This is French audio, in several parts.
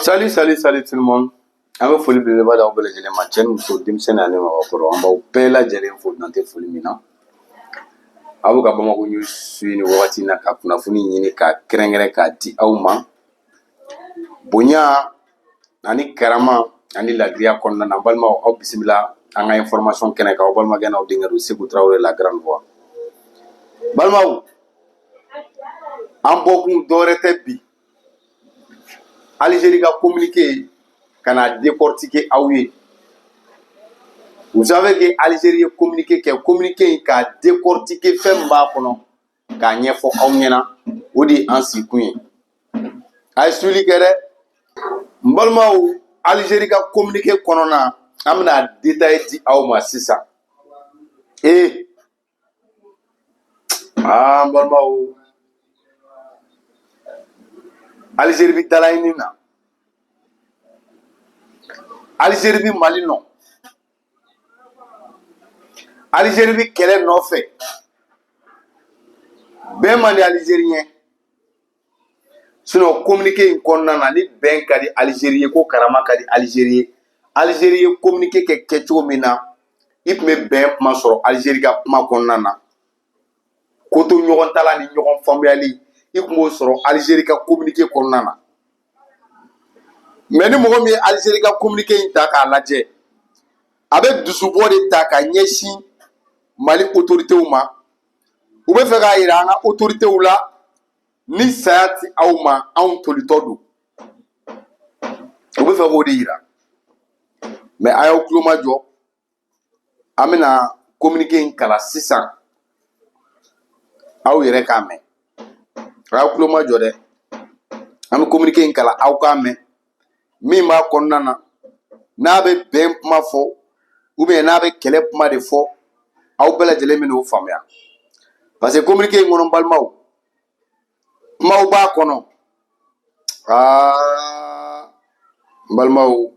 Salut tout le monde. An bɛ foli belebeleba d'aw bɛɛ lajɛlen ma, cɛ ni muso, denmisɛnnin ani mabɔkɔrɔ. An b'aw bɛɛ lajɛlen fo dan tɛ foli min na. Aw bɛ ka Bamako News suit ni wagati in na ka kunnafoni ɲini ka kɛrɛnkɛrɛn k'a di aw ma. Bonya ani karama ani ladiriya kɔnɔna na, balimaw aw bisimila an ka information kɛnɛ kan. Aw balimakɛ n'aw denkɛ don Seku Tarawele la grande voix. Balimaw, an bɔkun dɔwɛrɛ tɛ bi. Algérie ka communiqué kana décortiquer aw ye. Vous savez que Algérie ye communiqué kɛ, communiqué in ka décortiquer fɛn min b'a kɔnɔ k'a ɲɛfɔ aw ɲɛna, o de ye an sigikun ye. A ye suili kɛ dɛ. N balimaw, Algérie ka communiqué kɔnɔna an bɛna détail di aw ma sisan. N balimaw, Algérie bi dalaɲini na. Algérie bi Mali nɔ. Algérie bi kɛlɛ nɔfɛ. Bɛn man di Algérien. Sinon communiqué in kɔnɔna na ni bɛn ka di Algérie ye, ko karama ka di Algérie ye. Algérie ye communiqué kɛ kɛcogo min na, i tun bɛ bɛn kuma sɔrɔ Algérie ka kuma kɔnɔna na. Ko to ɲɔgɔn tala ni ɲɔgɔn faamuyali, i tun b'o sɔrɔ Algérie ka communiqué kɔnɔna na. Mais ni mɔgɔ min ye Algérie ka communiqué in ta k'a lajɛ, a bɛ dusubɔ de ta ka ɲɛsin Mali autoritéw ma. U bɛ fɛ k'a jira an ka autoritéw la ni saya ti aw ma, anw tolitɔ don. U bɛ fɛ k'o de jira. Mais a y'aw tulo majɔ, an bɛna communiqué in kalan sisan. Aw yɛrɛ k'a mɛn. A y'aw tulo majɔ dɛ. An bɛ communiqué in kalan aw k'a mɛn. Min b'a kɔnɔna na, n'a bɛ bɛn kuma fɔ, ou bien n'a bɛ kɛlɛ kuma de fɔ, aw bɛɛ lajɛlen bɛ n'o faamuya. Parce que communiqué in kɔnɔ balimaw, kumaw b'a kɔnɔ. N balimaw,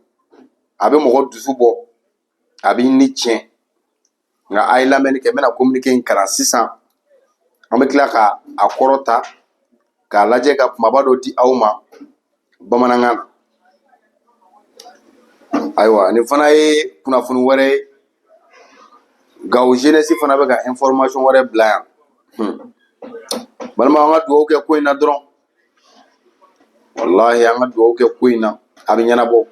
a bɛ mɔgɔ dusu bɔ, a bɛ ni tiɲɛ. Nka a ye lamɛnni kɛ, n bɛna communiqué in kalan sisan. An bɛ tila ka a kɔrɔ ta, k'a lajɛ ka kumaba dɔ di aw ma bamanankan na. Ayiwa, nin fana ye kunnafoni wɛrɛ ye. Gawo jeunesse fana bɛ ka information wɛrɛ bila yan. Balimaw, an ka dugawu kɛ ko in na dɔrɔn. Wallahi, an ka dugawu kɛ ko in na, a bɛ ɲɛnabɔ.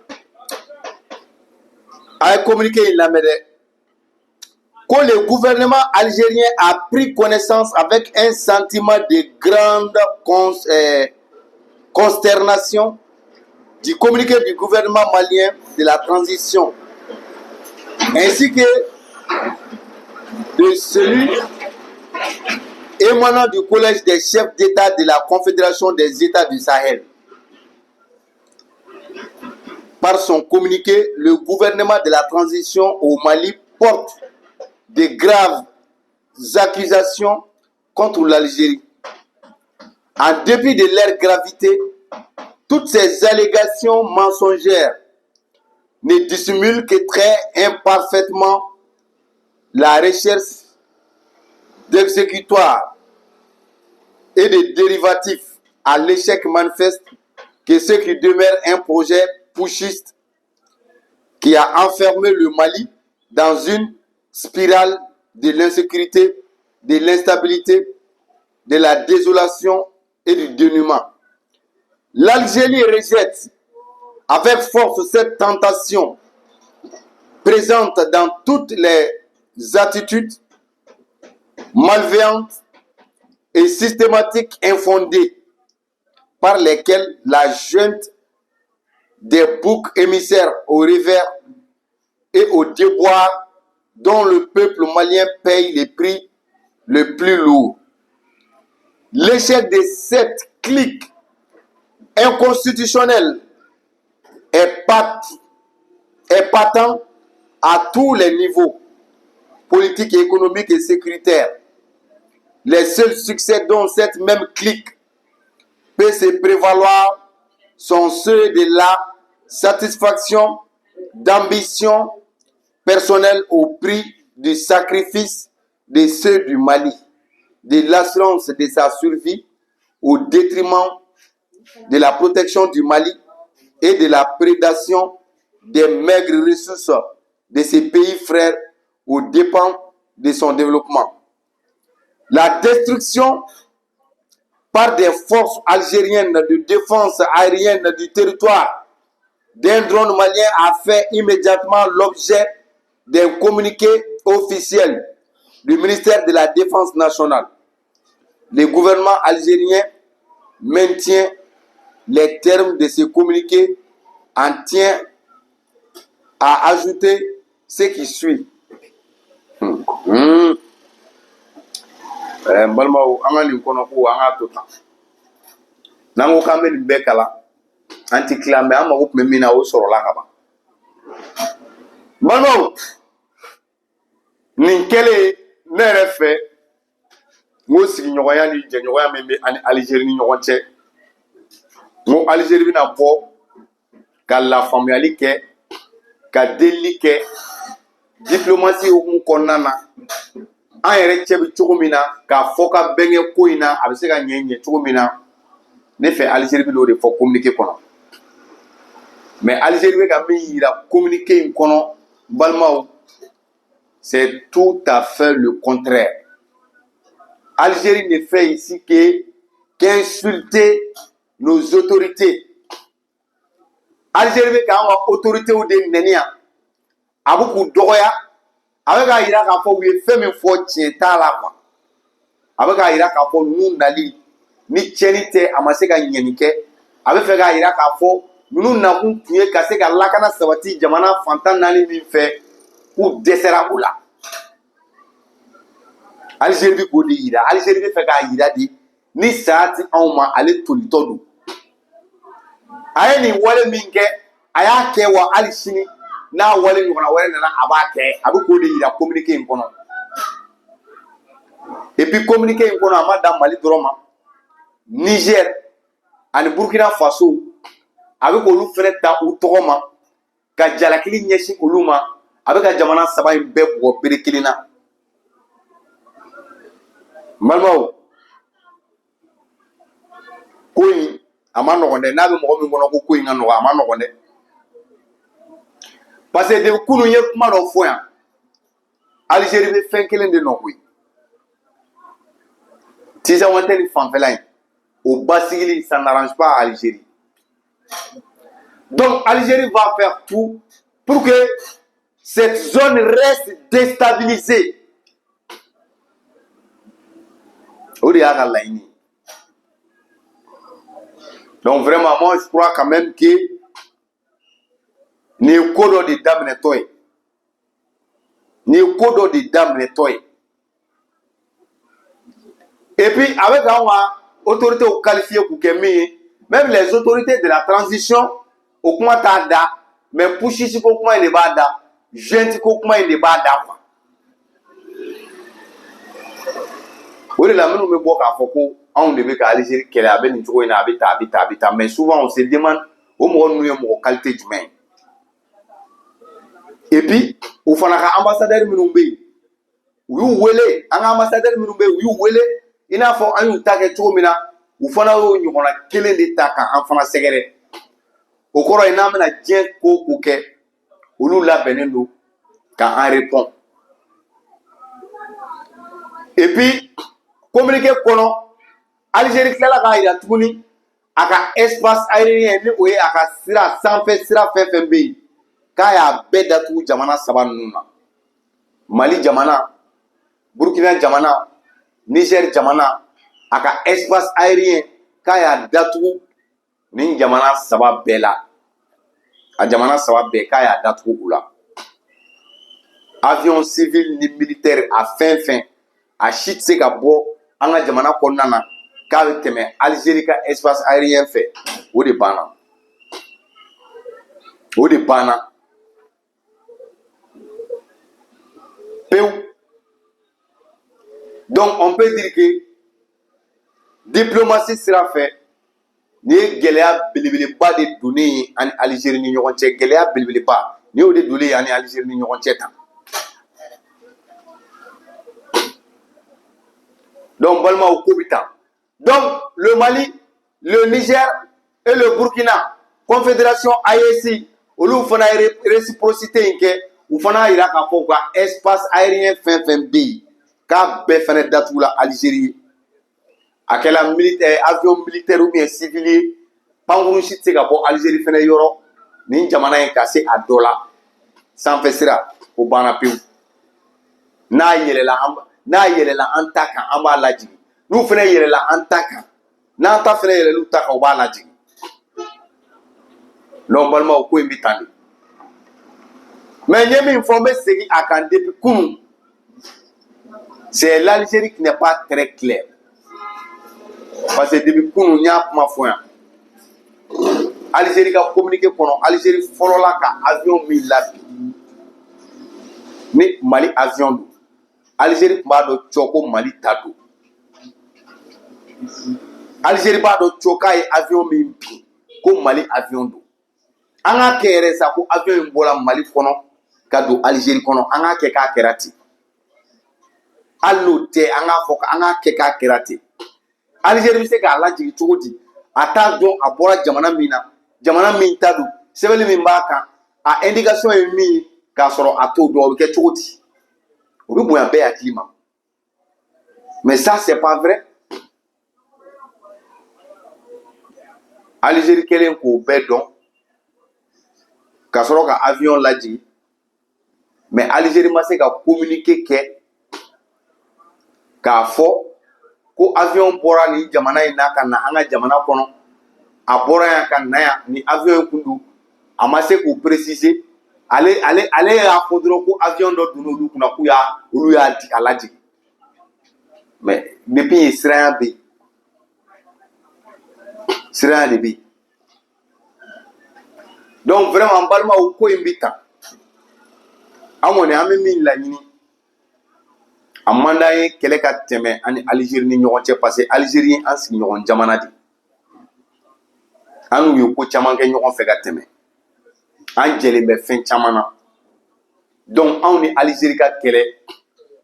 A ye communiqué in lamɛn dɛ. Que le gouvernement algérien a pris connaissance avec un sentiment de grande consternation du communiqué du gouvernement malien de la transition, ainsi que de celui émanant du collège des chefs d'État de la Confédération des États du Sahel. Par son communiqué, le gouvernement de la transition au Mali porte de graves accusations contre l'Algérie. En dépit de leur gravité, toutes ces allégations mensongères ne dissimulent que très imparfaitement la recherche d'exécutoire et de dérivatifs à l'échec manifeste que ce qui demeure un projet putschiste qui a enfermé le Mali dans une spirale de l'insécurité, de l'instabilité, de la désolation et du dénuement. L'Algérie rejette avec force cette tentation présente dans toutes les attitudes malveillantes et systématiques infondées par lesquelles la junte des boucs émissaires au revers et au déboire dont le peuple malien paye les prix le plus lourd. L'échec de cette clique inconstitutionnelle est patent à tous les niveaux, politiques, économiques et sécuritaires. Les seuls succès dont cette même clique peut se prévaloir sont ceux de la satisfaction d'ambition personnelle au prix du sacrifice de ceux du Mali, de l'assurance de sa survie au détriment de la protection du Mali et de la prédation des maigres ressources de ces pays frères aux dépens de son développement. La destruction par des forces algériennes de défense aérienne du territoire d'un drone malien a fait immédiatement l'objet d'un communiqué officiel du ministère de la Défense nationale. Le gouvernement algérien maintient les termes de ce communiqué en tient à ajouter ce qui suit. Balmaw an ka nin kɔnɔ ko an k'a to tan n'an ko k'an bɛ nin bɛɛ kalan an ti tila mɛ an mago tun bɛ min na o sɔrɔla ka ban. Balmaw nin kɛlen ne yɛrɛ fɛ n ko sigiɲɔgɔnya ni jɛɲɔgɔnya min bɛ ani Alizeri ni ɲɔgɔn cɛ n ko Alizeri bɛna bɔ ka lafaamuyali kɛ ka delili kɛ diplomasi hukumu kɔnɔna na an yɛrɛ cɛ bɛ cogo min na k'a fɔ ka bɛnkɛ ko in na a bɛ se ka ɲɛ cogo min na ne fɛ Alizeri bɛ n'o de fɔ communiqué kɔnɔ mais Alizeri bɛ ka min yira communiqué in kɔnɔ balimaw c'est tout à fait le contraire. Algérie ne fait ici qu'insulter nos autorités. Algérie bɛ k'an ka autorités de nɛni yan a bɛ k'u dɔgɔya a bɛ k'a yira k'a fɔ u ye fɛn min fɔ tiɲɛ t'a la quoi a bɛ k'a yira k'a fɔ ninnu nali ni tiɲɛni tɛ a ma se ka ɲɛni kɛ a bɛ fɛ k'a yira k'a fɔ ninnu nakun tun ye ka se ka lakana sabati jamana fantan naani min fɛ k'u dɛsɛra o la. Algérie bɛ k'o de yira Algérie bɛ fɛ k'a yira de ni saya ti anw ma ale tolitɔ don a ye nin wale min kɛ a y'a kɛ wa hali sini n'a wale ɲɔgɔnna wɛrɛ nana a b'a kɛ a bɛ k'o de yira communiqué in kɔnɔ et puis communiqué in kɔnɔ a ma dan Mali dɔrɔn ma Niger ani Burkina Faso a bɛ k'olu fɛnɛ ta u tɔgɔ ma ka jalakili ɲɛsin olu ma a bɛ ka jamana saba in bɛɛ bugɔ bere kelen na. Balimaw ko in a ma nɔgɔn dɛ n'a bɛ mɔgɔ min kɔnɔ ko in ka nɔgɔn a ma nɔgɔn dɛ parce que depuis kunun ye kuma dɔ fɔ yan Algérie bɛ fɛn kelen de nɔ koyi Tijan tɛ ni fanfɛla in o basigili ça n'arrange pas Algérie donc Algérie va faire tout pour que cette zone reste déstabilisée. O de y'a ka laɲini. Donc vraiment moi je crois quand même que nin ye ko dɔ de daminɛtɔ ye nin ye ko dɔ de daminɛtɔ ye et puis a bɛ k'anw ka autorités qualifiées k'u kɛ min ye même les autorités de la transition o kuma t'a da mais pushisi ko kuma in de b'a da junte ko kuma in de b'a da quoi. O de la minnu bɛ bɔ k'a fɔ ko anw de bɛ ka Algérie kɛlɛ a bɛ nin cogo in na a bɛ tan a bɛ tan a bɛ tan mais souvent on se demande o mɔgɔ ninnu ye mɔgɔ qualité jumɛn ye et puis u fana ka ambassadeur minnu bɛ yen u y'u wele an ka ambassadeur minnu bɛ yen u y'u wele i n'a fɔ an y'u ta kɛ cogo min na u fana y'o ɲɔgɔnna kelen de ta k'an fana sɛgɛrɛ o kɔrɔ ye n'an bɛna diɲɛ ko o ko kɛ olu labɛnnen don k'an répond et puis communiqué kɔnɔ Algérie tilala k'a yira tuguni a ka espace aérien ni o ye a ka sira sanfɛ sira fɛn fɛn bɛ yen k'a y'a bɛɛ datugu jamana saba ninnu na Mali jamana Burkina jamana Niger jamana a ka espace aérien k'a y'a datugu nin jamana saba bɛɛ la a jamana saba bɛɛ k'a y'a datugu u la avion civil ni militaire a fɛn fɛn a si tɛ se ka bɔ an ka jamana kɔnɔna na k'a bɛ tɛmɛ Algérie ka espace aérien fɛ o de banna o de banna pewu. Donc on peut dire que diplomatie sira fɛ ni ye gɛlɛya belebeleba de donnen ye ani Algérie ni ɲɔgɔn cɛ gɛlɛya belebeleba ni y'o de donnen ye ani Algérie ni ɲɔgɔn cɛ tan. Donc balimaw ko bɛ tan. Donc le Mali, le Niger et le Burkina confédération AEC olu fana réciprocité in kɛ u fana yira k'a fɔ ka espace aérien fɛn fɛn bɛ yen k'a bɛɛ fana datugula Algérie a kɛla militaire avion militaire ou bien civil ye pankuru si tɛ se ka bɔ Algérie fana yɔrɔ nin jamana in ka se a dɔ la sanfɛ sira o banna pewu n'a yɛlɛla an ta kan an b'a lajigin n'u fana yɛlɛla an ta kan n'an ta fana yɛlɛl'u ta kan u b'a lajigin non balimaw ko in bɛ tan de mais n ye min fɔ n bɛ segin a kan depuis kunun c'est l'Algérie qui n'est pas très claire parce que depuis kunun n y'a kuma fɔ yan Algérie ka communiqué kɔnɔ Algérie fɔlɔla ka avion min labin ni Mali avion don Algérie tun b'a dɔn cɔ ko Mali ta don Algérie b'a dɔn cɔ k'a ye avion min bin ko Mali avion don an k'a kɛ yɛrɛ sa ko avion in bɔra Mali kɔnɔ ka don Algérie kɔnɔ an k'a kɛ k'a kɛra ten hali n'o tɛ an k'a fɔ an k'a kɛ k'a kɛra ten Algérie bɛ se k'a lajigin cogo di a t'a dɔn a bɔra jamana min na jamana min ta don sɛbɛnni min b'a kan a indication ye min ye k'a sɔrɔ a t'o dɔn o bɛ kɛ cogo di o bɛ bonya bɛɛ hakili ma mais ça c'est pas vrai Algérie kɛlen k'o bɛɛ dɔn ka sɔrɔ ka avion lajigin mais Algérie ma se ka communiqué kɛ k'a fɔ ko avion bɔra nin jamana in na ka na an ka jamana kɔnɔ a bɔra yan ka na yan ni avion in kun don a ma se k'o préciser ale y'a fɔ dɔrɔn ko avion dɔ donna olu kunna k'u olu y'a di a lajigin mais depuis yen siranya bɛ yen siranya de bɛ yen donc vraiment n balimaw ko in bɛ tan an kɔni an bɛ min laɲini a man d'an ye kɛlɛ ka tɛmɛ ani Algérie ni ɲɔgɔn cɛ parce que Algérie ye an sigiɲɔgɔn jamana de an n'u ye ko caman kɛ ɲɔgɔn fɛ ka tɛmɛ an jɛlen bɛ fɛn caman na donc anw ni Algérie ka kɛlɛ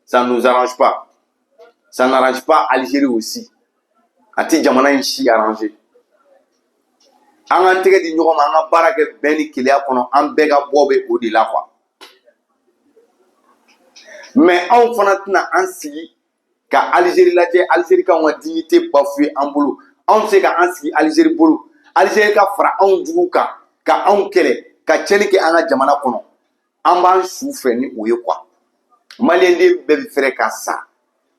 ça nous arrange pas ça n'arrange pas Algérie aussi a tɛ jamana in si arranger an k'an tɛgɛ di ɲɔgɔn ma an ka baara kɛ bɛn ni keleya kɔnɔ an bɛɛ ka bɔ bɛ o de la quoi mais anw fana tɛna an sigi ka Algérie lajɛ Algérie ka dignité bafoué an bolo anw tɛ se ka an sigi Algérie bolo Algérie ka fara anw jugu kan ka anw kɛlɛ ka tiɲɛni kɛ an ka jamana kɔnɔ an b'an su fɛ ni o ye quoi maliyɛnden bɛɛ bɛ fɛrɛ ka sa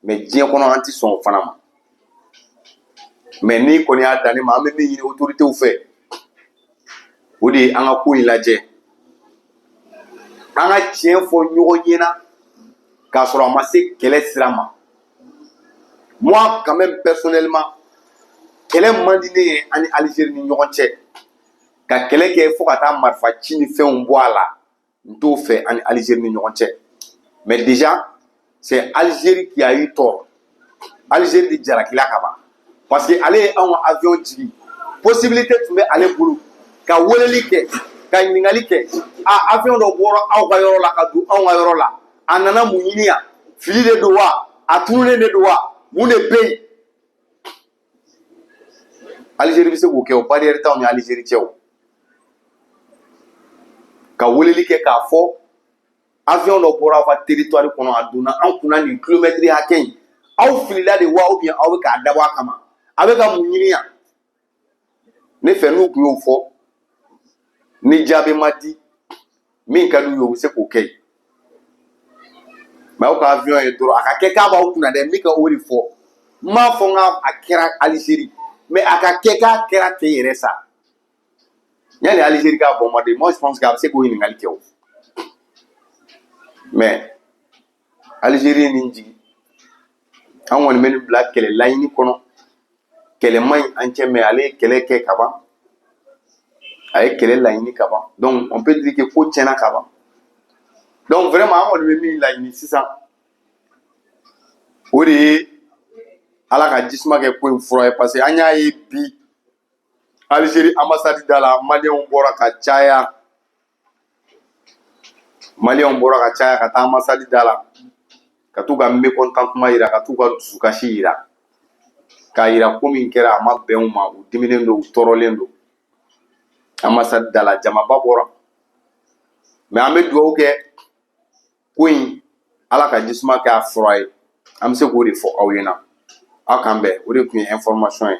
mais diɲɛ kɔnɔ an tɛ sɔn o fana ma mais ni kɔni y'a dan ne ma an bɛ min ɲini autorités fɛ o de ye an ka ko in lajɛ an ka tiɲɛ fɔ ɲɔgɔn ɲɛna k'a sɔrɔ a ma se kɛlɛ sira ma moi quand même personnellement kɛlɛ man di ne ye ani Algérie ni ɲɔgɔn cɛ ka kɛlɛ kɛ fo ka taa marifa ci ni fɛnw bɔ a la n t'o fɛ ani Algérie ni ɲɔgɔn cɛ mais déjà c'est Algérie qui a eu tort Algérie de jalakila ka ban parce que ale ye anw ka avion jigi possibilité tun bɛ ale bolo ka weleli kɛ ka ɲininkali kɛ avion dɔ bɔra aw ka yɔrɔ la ka don anw ka yɔrɔ la a nana mun ɲini yan fili de don wa a tununnen de don wa mun de bɛ yen Algérie bɛ se k'o kɛ o barrière t'anw ni Algérie cɛ o ka weleli kɛ k'a fɔ avion dɔ bɔra aw ka territoire kɔnɔ a donna an kunna nin kilomètre hakɛ in aw filila de wa ou bien aw bɛ k'a dabɔ a kama a bɛ ka mun ɲini yan ne fɛ n'u tun y'o fɔ ni jaabi ma di min ka d'u ye u bɛ se k'o kɛ yen mais aw ka avion ye dɔrɔn a ka kɛ k'a b'aw kunna dɛ min ka o de fɔ n m'a fɔ n k'a kɛra Algérie mais a ka kɛ k'a kɛra ten yɛrɛ sa yanni Algérie k'a bombarder moi je pense que a bɛ se k'o ɲininkali kɛ o mais Algérie ni jigi an kɔni bɛ nin bila kɛlɛ laɲini kɔnɔ kɛlɛ man ɲi an cɛ mais ale ye kɛlɛ kɛ ka ban a ye kɛlɛ laɲini ka ban donc on peut dire que ko tiɲɛna ka ban donc vraiment an kɔni bɛ min laɲini sisan o de ye ala ka jisuma kɛ ko in fura ye parce que an y'a ye bi Algérie ambassade da la maliyɛnw bɔra ka caya ka taa ambassade da la ka t'u ka mécontentement yira ka t'u ka dusukasi yira k'a yira ko min kɛra a ma bɛn u ma u diminen don u tɔɔrɔlen don ambassade de la jamaba bɔra mais an bɛ dugawu kɛ ko in ala ka jisuma kɛ a fura ye an bɛ se k'o de fɔ aw ɲɛna aw kan bɛn o de tun ye information ye